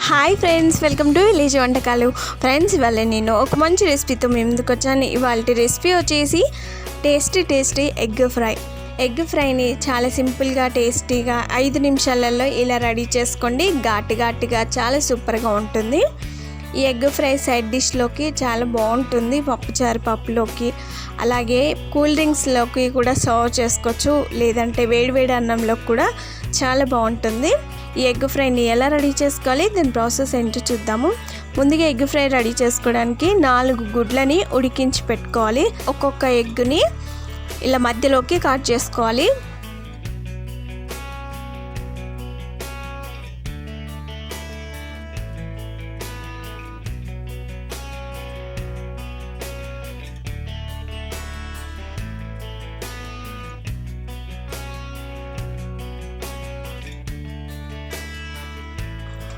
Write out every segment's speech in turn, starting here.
Hi friends, welcome to village వంటకాలు. Friends, ఇవాళ నేను ఒక మంచి రెసిపీతో మీ ముందుకు వచ్చాను. ఇవాళ రెసిపీ వచ్చేసి టేస్టీ ఎగ్ ఫ్రైని చాలా సింపుల్గా టేస్టీగా 5 నిమిషాలలో ఇలా రెడీ చేసుకోండి. ఘాటుగా చాలా సూపర్గా ఉంటుంది. ఈ ఎగ్ ఫ్రై సైడ్ డిష్లోకి చాలా బాగుంటుంది. పప్పులోకి అలాగే కూల్ డ్రింక్స్లోకి కూడా సర్వ్ చేసుకోవచ్చు, లేదంటే వేడివేడి అన్నంలోకి కూడా చాలా బాగుంటుంది. ఈ ఎగ్ ఫ్రైని ఎలా రెడీ చేసుకోవాలి, దీని ప్రాసెస్ ఏంటో చూద్దాము. ముందుగా ఎగ్ ఫ్రై రెడీ చేసుకోవడానికి 4 గుడ్లని ఉడికించి పెట్టుకోవాలి. ఒక్కొక్క ఎగ్ని ఇలా మధ్యలోకి కట్ చేసుకోవాలి.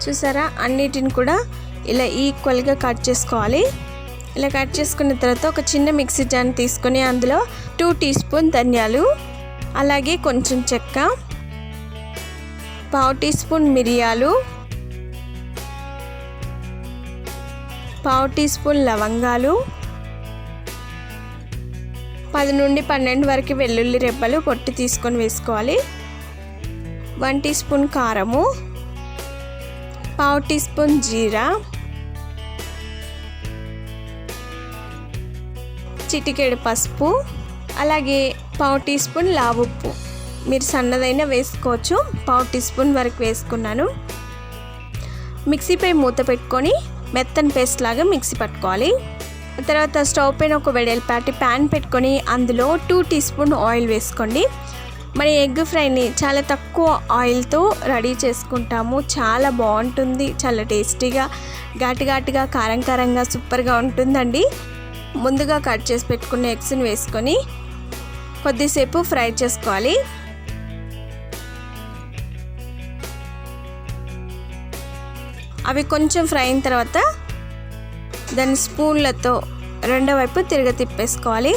చూసారా, అన్నిటిని కూడా ఇలా ఈక్వల్గా కట్ చేసుకోవాలి. ఇలా కట్ చేసుకున్న తర్వాత ఒక చిన్న మిక్సీ జార్ తీసుకొని అందులో 2 టీ స్పూన్ ధనియాలు, అలాగే కొంచెం చెక్క, 1/2 టీ స్పూన్ మిరియాలు, 1/2 టీ స్పూన్ లవంగాలు, 10 నుండి 12 వరకు వెల్లుల్లి రెబ్బలు పొట్టి తీసుకొని వేసుకోవాలి. 1 టీ స్పూన్ కారము, 1/2 టీ స్పూన్ జీరా, చిటికెడు పసుపు, అలాగే 1/2 టీ స్పూన్ లావుప్పు. మీరు సన్నదైనా వేసుకోవచ్చు. 1/2 టీ స్పూన్ వరకు వేసుకున్నాను. మిక్సీపై మూత పెట్టుకొని మెత్తని పేస్ట్ లాగా మిక్సీ పట్టుకోవాలి. తర్వాత స్టవ్ పైన ఒక వెడల్పాటి ప్యాన్ పెట్టుకొని అందులో 2 టీ స్పూన్ ఆయిల్ వేసుకోండి. మన ఎగ్ ఫ్రైని చాలా తక్కువ ఆయిల్తో రెడీ చేసుకుంటాము. చాలా బాగుంటుంది, చాలా టేస్టీగా, ఘాటుగా కారంగా సూపర్గా ఉంటుందండి. ముందుగా కట్ చేసి పెట్టుకున్న ఎగ్స్ని వేసుకొని కొద్దిసేపు ఫ్రై చేసుకోవాలి. అవి కొంచెం ఫ్రై అయిన తర్వాత దాన్ని స్పూన్లతో రెండో వైపు తిరగతిప్పేసుకోవాలి.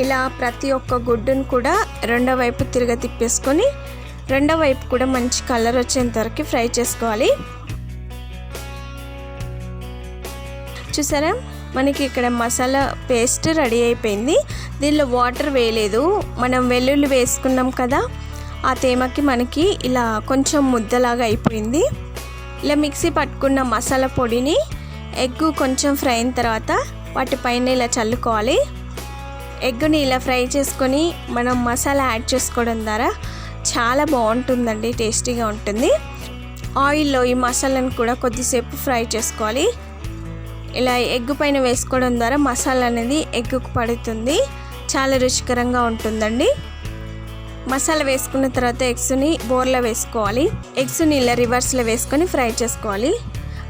ఇలా ప్రతి ఒక్క గుడ్డును కూడా రెండో వైపు తిప్పేసుకొని రెండో వైపు కూడా మంచి కలర్ వచ్చేంత వరకు ఫ్రై చేసుకోవాలి. చూసారా, మనకి ఇక్కడ మసాలా పేస్ట్ రెడీ అయిపోయింది. దీనిలో వాటర్ వేయలేదు, మనం వెల్లుల్లి వేసుకున్నాం కదా, ఆ తేమకి మనకి ఇలా కొంచెం ముద్దలాగా అయిపోయింది. ఇలా మిక్సీ పట్టుకున్న మసాలా పొడిని ఎగ్ కొంచెం ఫ్రై అయిన తర్వాత వాటిపైన ఇలా చల్లుకోవాలి. ఎగ్ని ఇలా ఫ్రై చేసుకొని మనం మసాలా యాడ్ చేసుకోవడం ద్వారా చాలా బాగుంటుందండి, టేస్టీగా ఉంటుంది. ఆయిల్లో ఈ మసాలాను కూడా కొద్దిసేపు ఫ్రై చేసుకోవాలి. ఇలా ఎగ్ పైన వేసుకోవడం ద్వారా మసాలా అనేది ఎగ్గుకు పడుతుంది, చాలా రుచికరంగా ఉంటుందండి. మసాలా వేసుకున్న తర్వాత ఎగ్స్ని బోర్లో వేసుకోవాలి. ఎగ్స్ని ఇలా రివర్స్లో వేసుకొని ఫ్రై చేసుకోవాలి.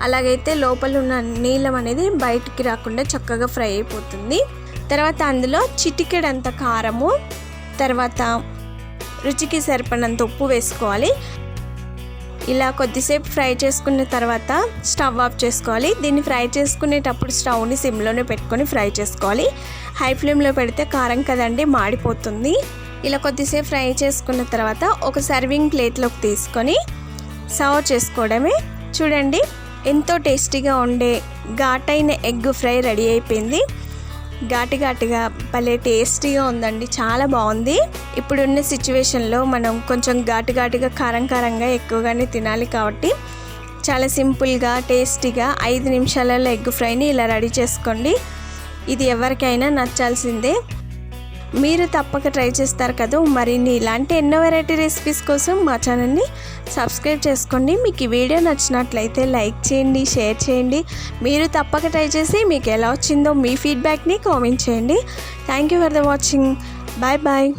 అలాగైతే లోపల ఉన్న నీలం అనేది బయటికి రాకుండా చక్కగా ఫ్రై అయిపోతుంది. తర్వాత అందులో చిటికెడంత కారము, తర్వాత రుచికి సరిపడినంత ఉప్పు వేసుకోవాలి. ఇలా కొద్దిసేపు ఫ్రై చేసుకున్న తర్వాత స్టవ్ ఆఫ్ చేసుకోవాలి. దీన్ని ఫ్రై చేసుకునేటప్పుడు స్టవ్ని సిమ్లోనే పెట్టుకొని ఫ్రై చేసుకోవాలి. హై ఫ్లేమ్లో పెడితే కారం కదండి, మాడిపోతుంది. ఇలా కొద్దిసేపు ఫ్రై చేసుకున్న తర్వాత ఒక సర్వింగ్ ప్లేట్లోకి తీసుకొని సర్వ్ చేసుకోవడమే. చూడండి, ఎంతో టేస్టీగా ఉండే ఘాటైన ఎగ్ ఫ్రై రెడీ అయిపోయింది. ఘాటుగా భలే టేస్టీగా ఉందండి, చాలా బాగుంది. ఇప్పుడున్న సిచ్యువేషన్లో మనం కొంచెం ఘాటుగా కారంగా ఎక్కువగానే తినాలి కాబట్టి చాలా సింపుల్గా టేస్టీగా 5 నిమిషాలలో ఎగ్ ఫ్రైని ఇలా రెడీ చేసుకోండి. ఇది ఎవరికైనా నచ్చాల్సిందే. మీరు తప్పక ట్రై చేస్తారు కదా. మరిన్ని ఇలాంటి ఎన్నో వెరైటీ రెసిపీస్ కోసం మా ఛానల్ని సబ్స్క్రైబ్ చేసుకోండి. మీకు ఈ వీడియో నచ్చినట్లయితే లైక్ చేయండి, షేర్ చేయండి. మీరు తప్పక ట్రై చేసి మీకు ఎలా వచ్చిందో మీ ఫీడ్బ్యాక్ని కామెంట్ చేయండి. Thank you for the watching. Bye.